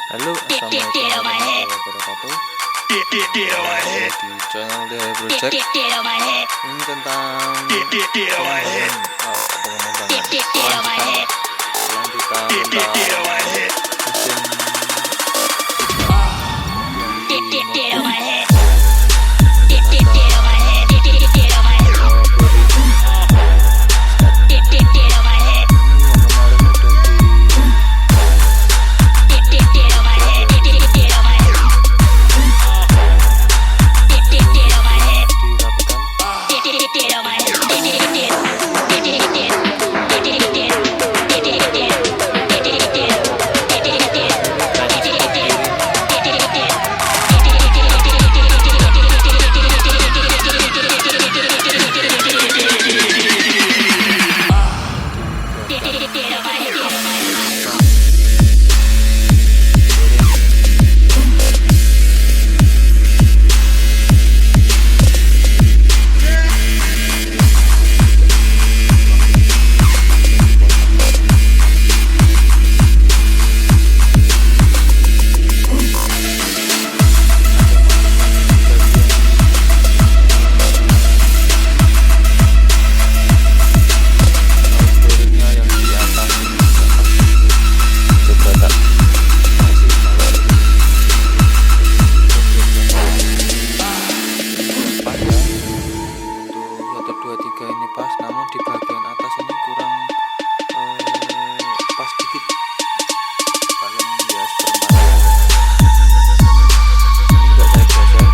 Halo, assalamualaikum warahmatullahi wabarakatuh. Di channel The Project ini tentang pengembangan lanjutan tentang ini pas, namun di bagian atas ini kurang pas dikit, paling ya seperempat. Ini enggak saya geser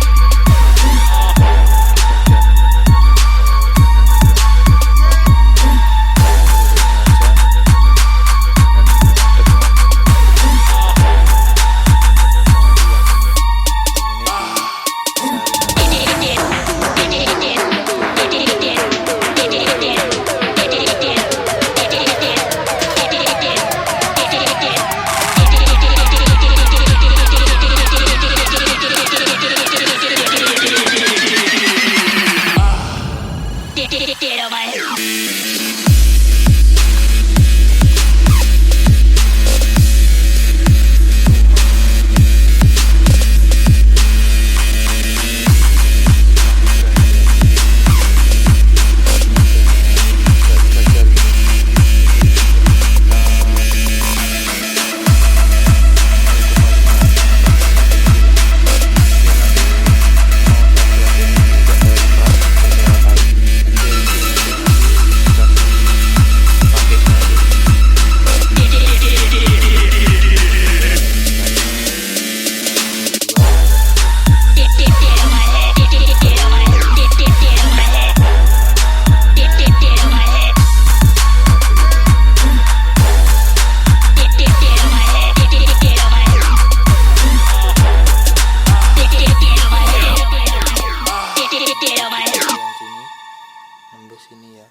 sini ya,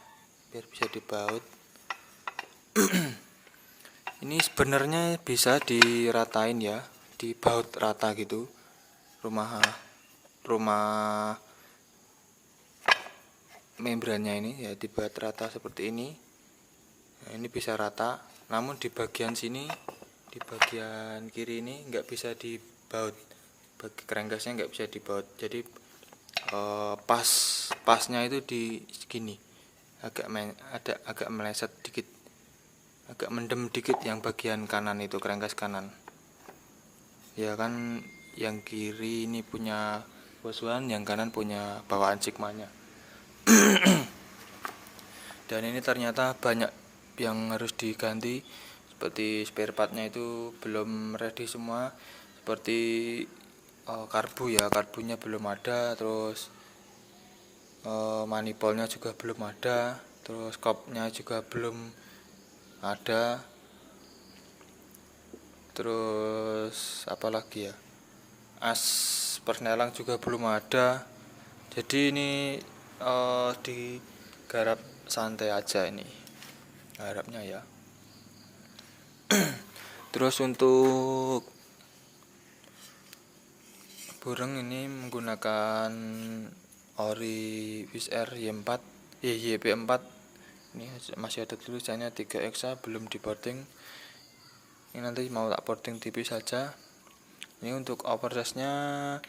biar bisa dibaut. Ini sebenarnya bisa diratain ya, dibaut rata gitu. Rumah membrannya ini ya dibaut rata seperti ini. Nah, ini bisa rata, namun di bagian sini, di bagian kiri ini nggak bisa dibaut. Kerenggasnya nggak bisa dibaut. Jadi pasnya itu di segini, agak meleset dikit, agak mendem dikit yang bagian kanan itu, kerenggas kanan ya kan. Yang kiri ini punya Boswan, yang kanan punya bawaan Sigmanya. Dan ini ternyata banyak yang harus diganti, seperti spare partnya itu belum ready semua, seperti karbunya belum ada, terus manifoldnya juga belum ada, terus kopnya juga belum ada, terus apalagi ya, as persnelang juga belum ada. Jadi ini digarap santai aja ini harapnya ya. Terus untuk burung ini menggunakan ori Wizz Air YP4. Ini masih ada tulisannya 3 exa, belum di boarding. Ini nanti mau tak boarding tipis saja. Ini untuk oversize-nya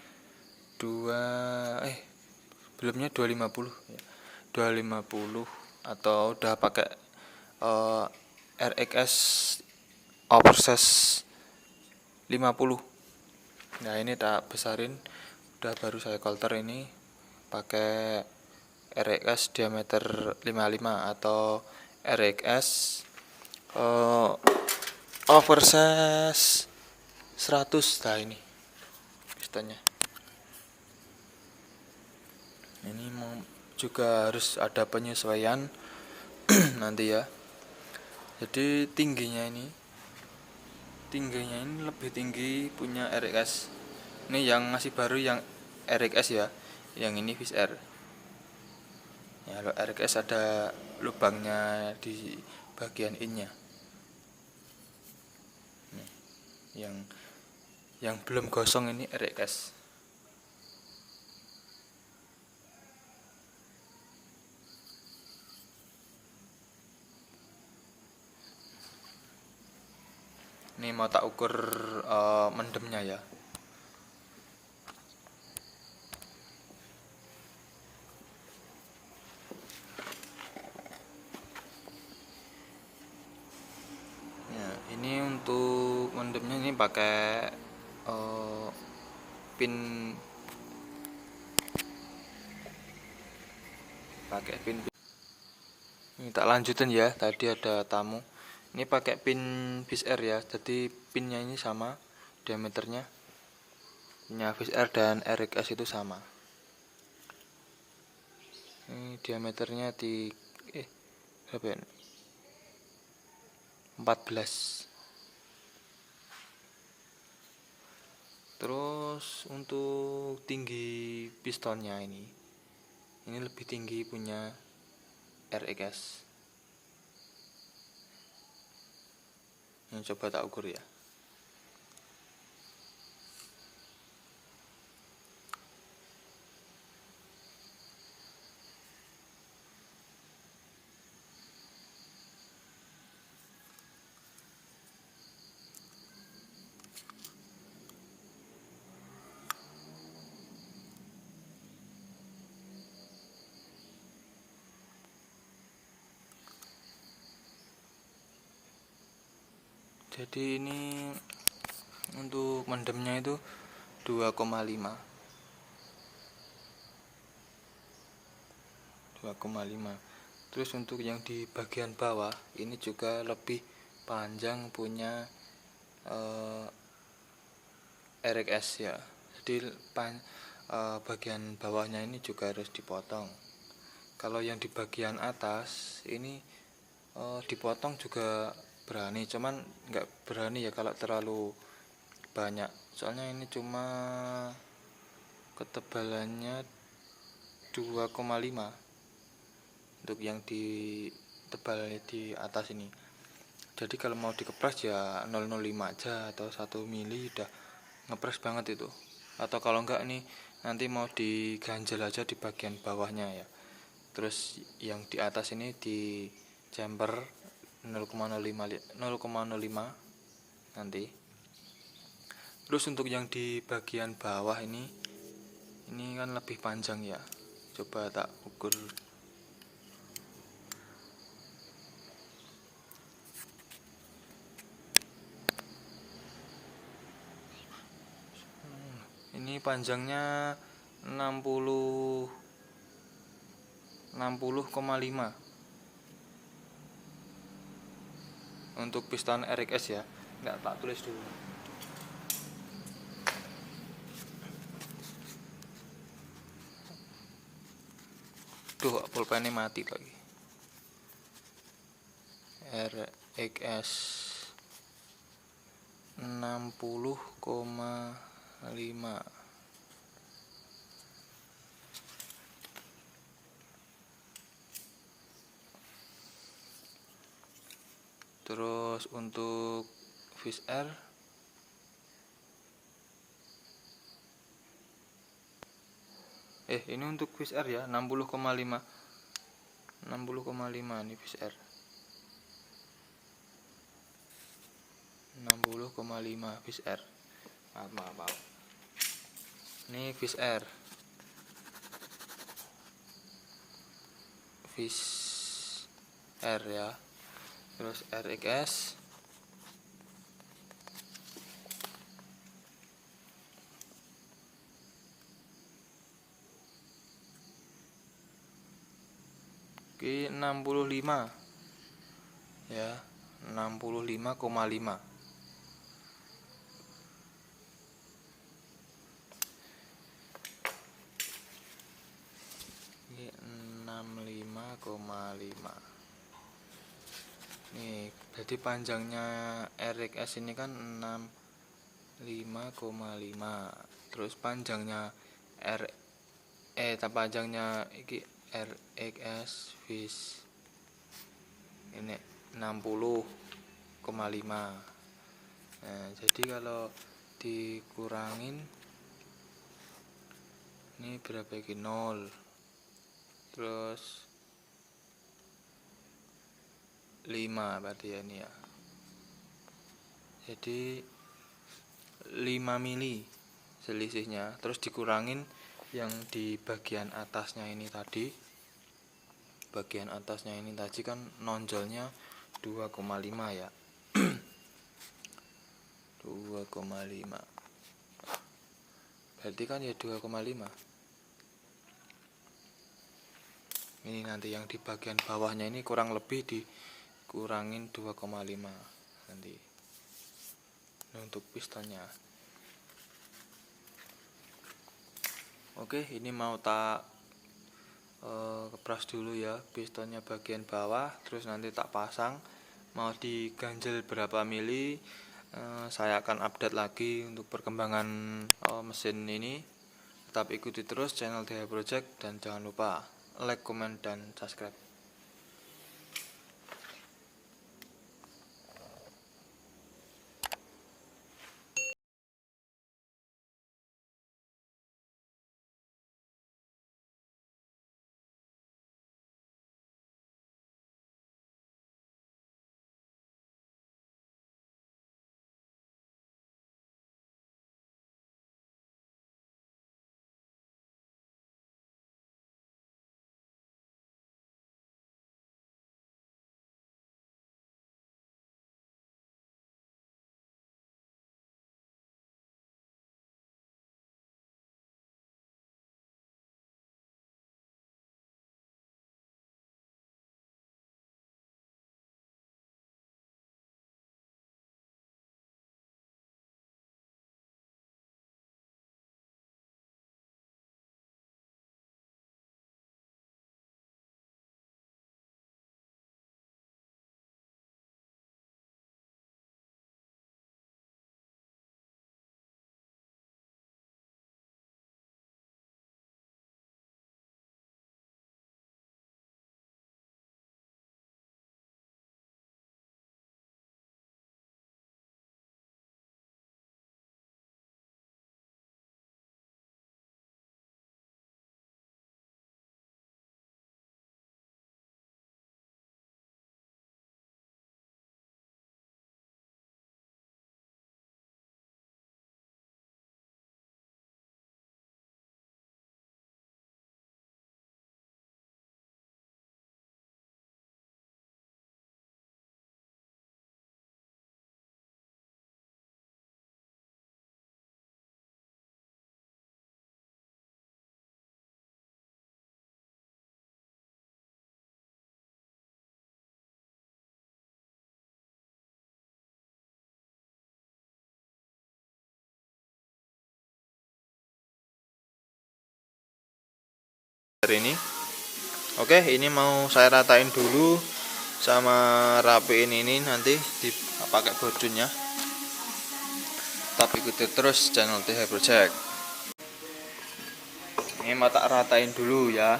belumnya 250 ya. 250 atau udah pakai RXS oversize 50. Nah, ini tak besarin, udah baru saya kolter ini pakai RXS diameter 55 atau RXS oversize 100. Nah, ini pistonnya. Ini juga harus ada penyesuaian nanti ya. Jadi tingginya ini lebih tinggi punya RX. Ini yang masih baru yang RX ya. Yang ini Fish Air. Ya, kalau RX ada lubangnya di bagian innya. Nih, yang belum gosong ini RX. Ini mau tak ukur mendemnya ya. Ya, ini untuk mendemnya ini pakai pin Ini tak lanjutin ya, tadi ada tamu. Ini pakai pin Fish Air ya, jadi pinnya ini sama diameternya. Pinnya Fish Air dan RXS itu sama. Ini diameternya berapa ya? 14. Terus untuk tinggi pistonnya ini lebih tinggi punya RXS. Ini coba tak ukur ya. Jadi ini untuk mendemnya itu 2,5. Terus untuk yang di bagian bawah ini juga lebih panjang punya RXS ya. Jadi bagian bawahnya ini juga harus dipotong. Kalau yang di bagian atas ini dipotong juga berani, cuman nggak berani ya kalau terlalu banyak. Soalnya ini cuma ketebalannya 2,5 untuk yang di tebal di atas ini. Jadi kalau mau dikepras ya 0,05 aja atau 1 mili udah ngepres banget itu. Atau kalau enggak nih nanti mau diganjel aja di bagian bawahnya ya. Terus yang di atas ini di chamber 0,05 nanti. Terus untuk yang di bagian bawah ini kan lebih panjang ya. Coba tak ukur. Ini panjangnya 60,5 untuk piston RXS ya. Enggak, tak tulis dulu. Duh, pulpennya mati lagi. RXS 60,5. Terus untuk Fish Air ini untuk Fish Air ya 60,5 nih Fish Air 60,5 Fish Air. maaf. Ini Fish Air, ya, terus RXS, Oke, 65 ya, 65,5. Ini 65,5. Nih, berarti panjangnya RXS ini kan 65,5. Terus panjangnya panjangnya iki RXS Fish ini 60,5. Nah, jadi kalau dikurangin ini berapa iki? 0. Terus 5 berarti ya ini ya. Jadi 5 mili selisihnya. Terus dikurangin yang di bagian atasnya ini tadi. Bagian atasnya ini tadi kan nonjolnya 2,5 ya. 2,5. Berarti kan ya 2,5. Ini nanti yang di bagian bawahnya ini kurang lebih dikurangin 2,5 nanti. Nah, untuk pistonnya. Oke, ini mau tak kepras dulu ya pistonnya bagian bawah, terus nanti tak pasang. Mau diganjel berapa mili, saya akan update lagi untuk perkembangan mesin ini. Tetap ikuti terus channel TH Project dan jangan lupa like, comment, dan subscribe. Ini oke, ini mau saya ratain dulu sama rapiin ini, nanti dipakai bordunnya. Tapi ikuti terus channel TH Project. Ini mau tak ratain dulu ya.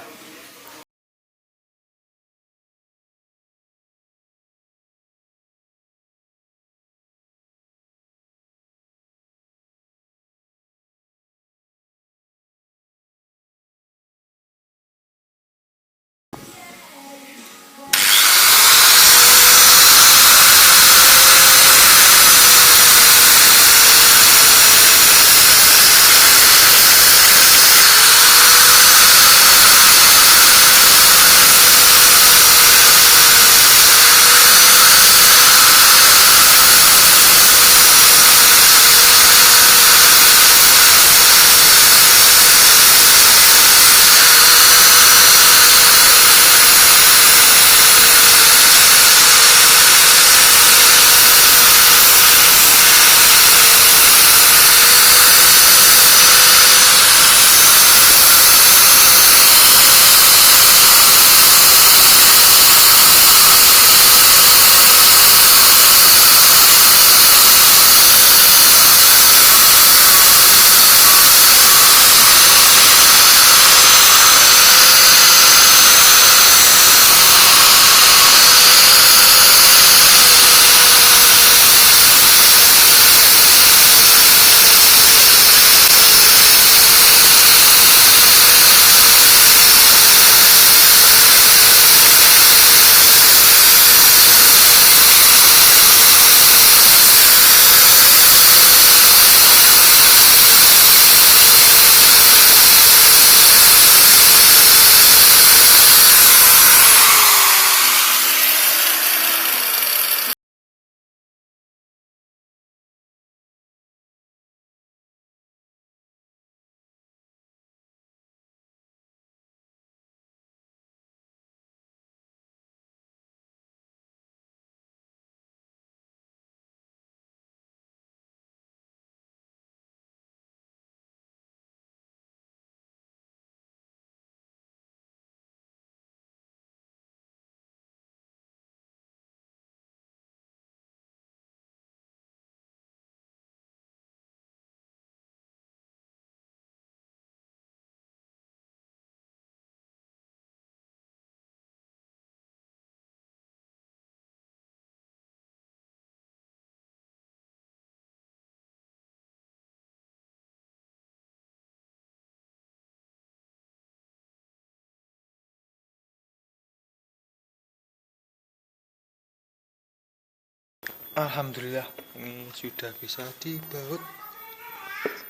Alhamdulillah ini sudah bisa dibaut.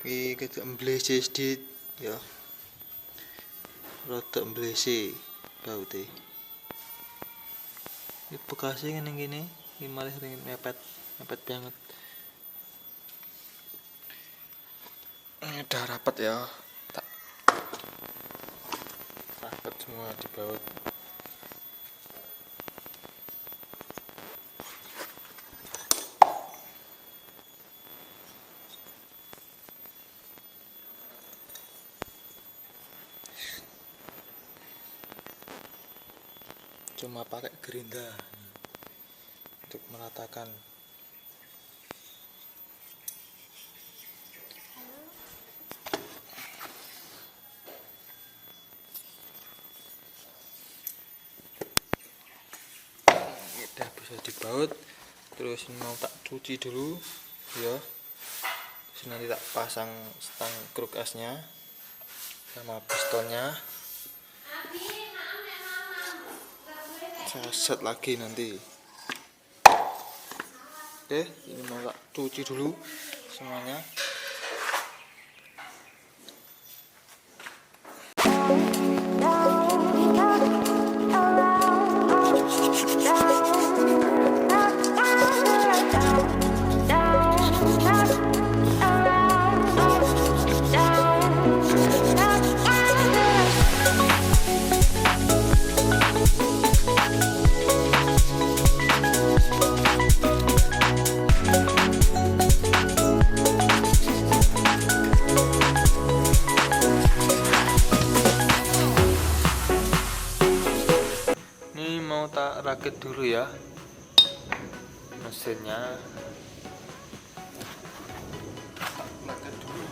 Ini kita emblesi sedikit ya, rada emblesi baute. Ini bekasnya gini, ini malah ringin mepet banget. Ini udah rapat ya, tak rapat semua dibaut. Cuma pakai gerinda untuk meratakan. Udah bisa dibaut, terus mau tak cuci dulu ya, terus nanti tak pasang stang kruk esnya sama pistonnya. Saya set lagi nanti. Oke, ini mau tak cuci dulu semuanya. Ini mau tak rakit dulu ya mesinnya. Rakit dulu.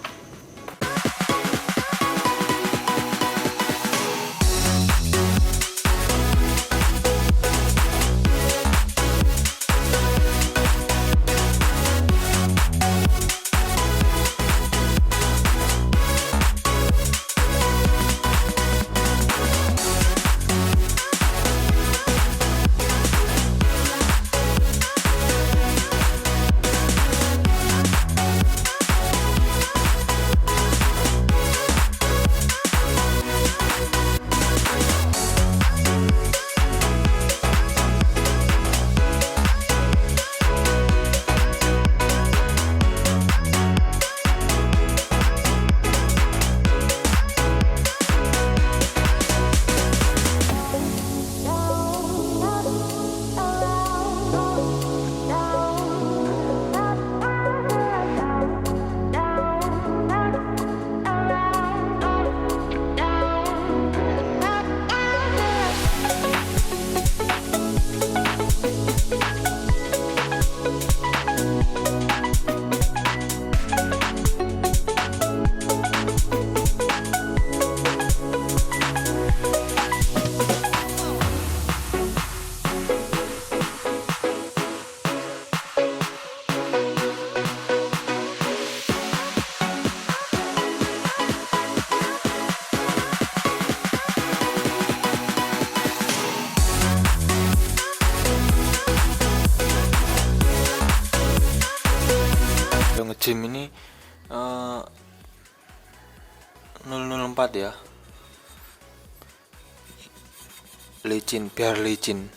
Nge-gym ini 004 ya, licin, biar licin.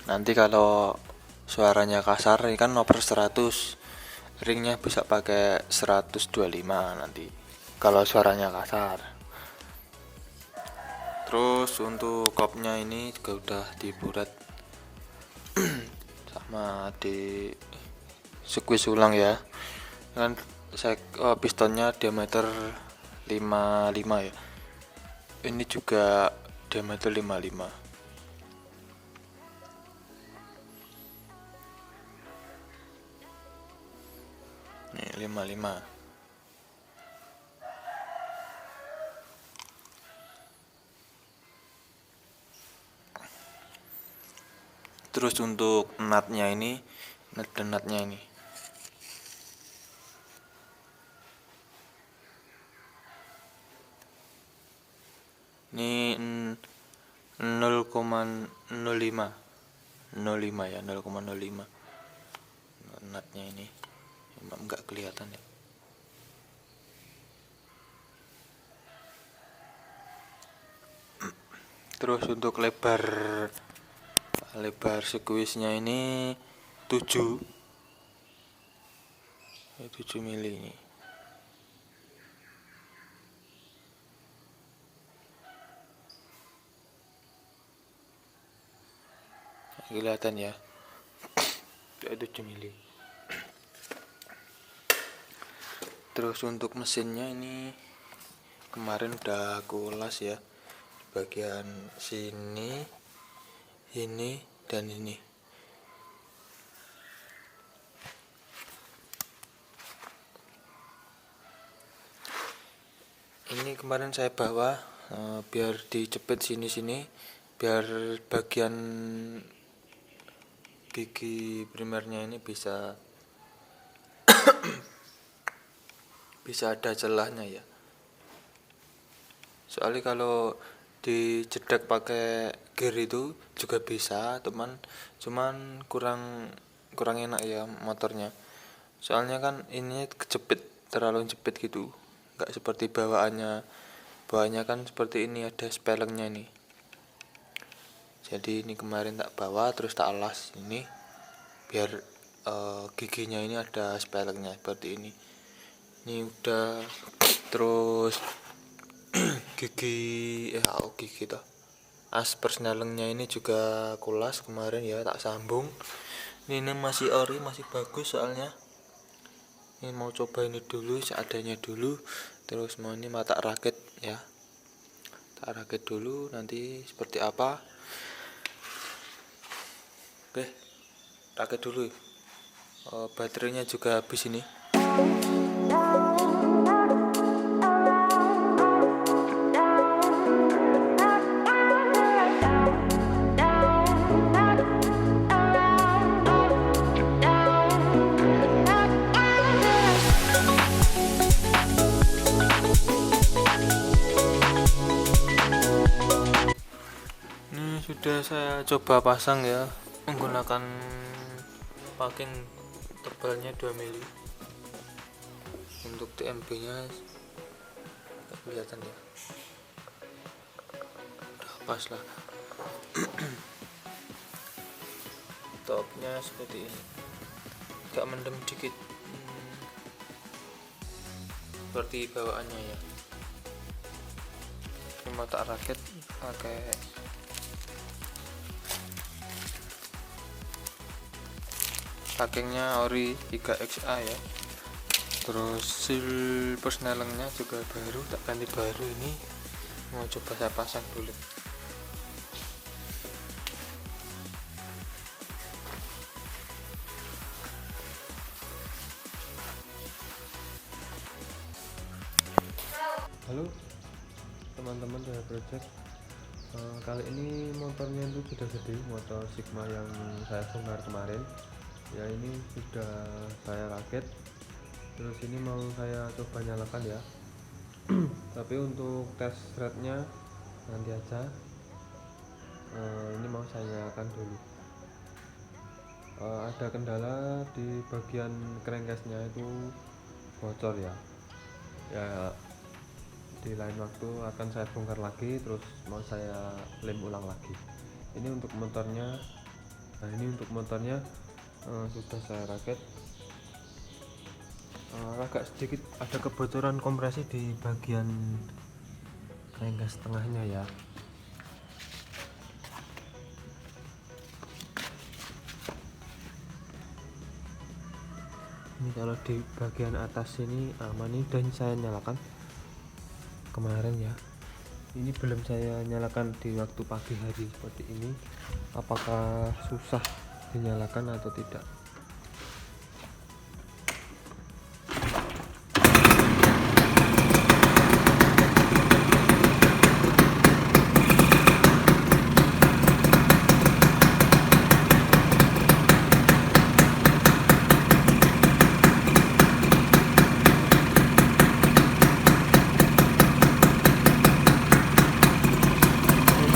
Nanti kalau suaranya kasar ini kan oper 100, ringnya bisa pakai 125 nanti kalau suaranya kasar. Terus untuk kopnya ini juga udah dibuat sama di squeeze ulang ya kan. Saya pistonnya diameter 55 ya, ini juga diameter 55. Nih 55. Terus untuk nutnya ini, nut dan nutnya ini ini 0,05 0,05 ya, 0,05 natnya ini emang nggak kelihatan ya. Terus untuk lebar squeeze-nya ini 7 mili ini. Kelihatan ya, 7 mili. Terus untuk mesinnya ini kemarin udah aku ulas ya, bagian sini, ini dan ini. Ini kemarin saya bawa biar dijepit sini biar bagian gigi primernya ini bisa ada celahnya ya. Soalnya kalau dijedak pakai gear itu juga bisa, cuman kurang enak ya motornya. Soalnya kan ini kejepit, terlalu jepit gitu. Enggak seperti bawaannya kan seperti ini, ada spelengnya ini. Jadi ini kemarin tak bawa terus tak alas ini biar giginya ini ada spelengnya seperti ini. Ini udah. Terus gigi toh, as persnelengnya ini juga kulas kemarin ya, tak sambung. Ini masih ori, masih bagus soalnya. Ini mau coba ini dulu seadanya dulu, terus mau ini tak rakit ya, tak rakit dulu nanti seperti apa. Oke, rakit dulu. Baterainya juga habis ini. Ini sudah saya coba pasang ya, menggunakan packing tebalnya 2 mili. Untuk TMB nya kelihatan ya, udah pas lah. Topnya seperti ini, agak mendem dikit seperti bawaannya ya. Cuma tak rakit pakai packingnya ori 3XA ya. Terus seal persnelengnya juga baru, tak ganti baru. Ini mau coba saya pasang dulu. Halo teman-teman dari project. Kali ini motornya itu sudah gede, motor Sigma yang saya bongkar kemarin ya. Ini sudah saya rakit, terus ini mau saya coba nyalakan ya. Tapi untuk tes threadnya nanti aja. Ini mau saya nyalakan dulu. Ada kendala di bagian crankcase-nya itu bocor ya. Di lain waktu akan saya bongkar lagi, terus mau saya lem ulang lagi. Ini untuk motornya. Nah, ini untuk motornya sudah saya rakit. Agak sedikit ada kebocoran kompresi di bagian crankcase tengahnya ya. Ini kalau di bagian atas ini aman, ini dan saya nyalakan kemarin ya. Ini belum saya nyalakan di waktu pagi hari seperti ini. Apakah susah dinyalakan atau tidak?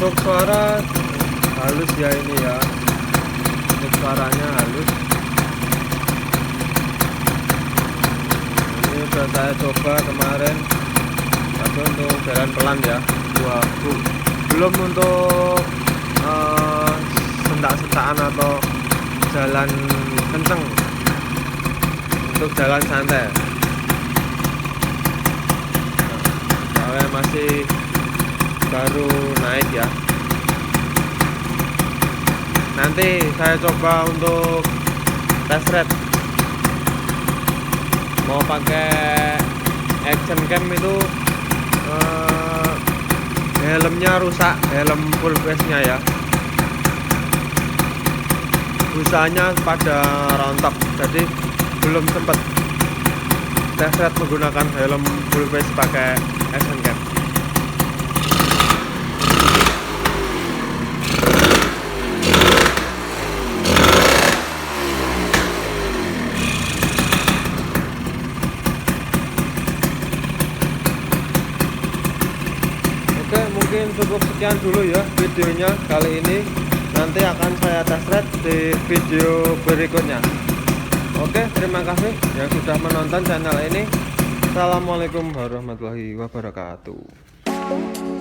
Untuk suara halus ya ini ya. untuk suaranya halus. Ini sudah saya coba kemarin, tapi untuk jalan pelan ya. Belum untuk sentak-sentakan atau jalan kenceng, untuk jalan santai. Soalnya masih baru naik ya. Nanti saya coba untuk test ride, mau pakai action cam itu helmnya rusak, helm full face nya ya, busanya pada rontok, jadi belum sempet test ride menggunakan helm full face pakai action cam. Oke, mungkin cukup sekian dulu ya videonya kali ini. Nanti akan saya test ride di video berikutnya. Oke, terima kasih yang sudah menonton channel ini. Assalamualaikum warahmatullahi wabarakatuh.